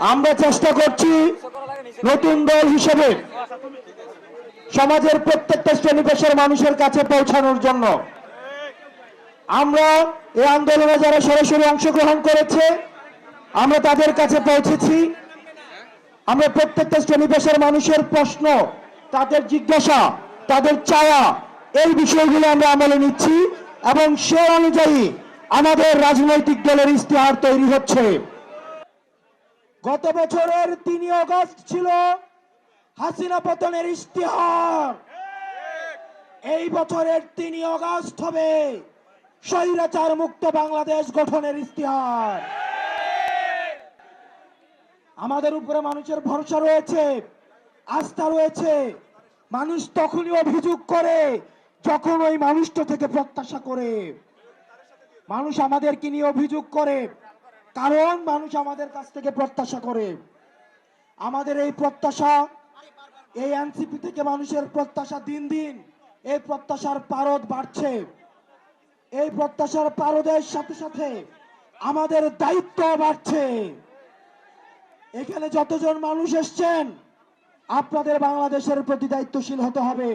আমরা চেষ্টা করছি নতুন দল হিসেবে সমাজের প্রত্যেকটা শ্রেণী পেশার মানুষের কাছে পৌঁছানোর জন্য। আমরা এই আন্দোলনে যারা সরাসরি অংশগ্রহণ করেছে আমরা তাদের কাছে পৌঁছেছি। আমরা প্রত্যেকটা শ্রেণী পেশার মানুষের প্রশ্ন, তাদের জিজ্ঞাসা, তাদের চাওয়া, এই বিষয়গুলো আমরা আমলে নিচ্ছি এবং সে অনুযায়ী আমাদের রাজনৈতিক দলের ইশতেহার তৈরি হচ্ছে। গত বছরের ৩ আগস্ট ছিল হাসিনা পতনের ইশতেহার। এই বছরের ৩ আগস্ট হবে স্বৈরাচার মুক্ত বাংলাদেশ গঠনের ইশতেহার। আমাদের উপরে মানুষের ভরসা রয়েছে, আস্থা রয়েছে। মানুষ তখনই অভিযোগ করে যখন ওই মানুষটা থেকে প্রত্যাশা করে। মানুষ আমাদেরকে নিয়ে অভিযোগ করে কারণ মানুষ আমাদের কাছ থেকে প্রত্যাশা করে। আমাদের এই প্রত্যাশা, এই এনসিপি থেকে মানুষের প্রত্যাশা দিন দিন এই প্রত্যাশার পারদ বাড়ছে। এই প্রত্যাশার পারদের সাথে সাথে আমাদের দায়িত্ব বাড়ছে। এখানে যতজন মানুষ এসছেন আপনাদের বাংলাদেশের প্রতি দায়িত্বশীল হতে হবে।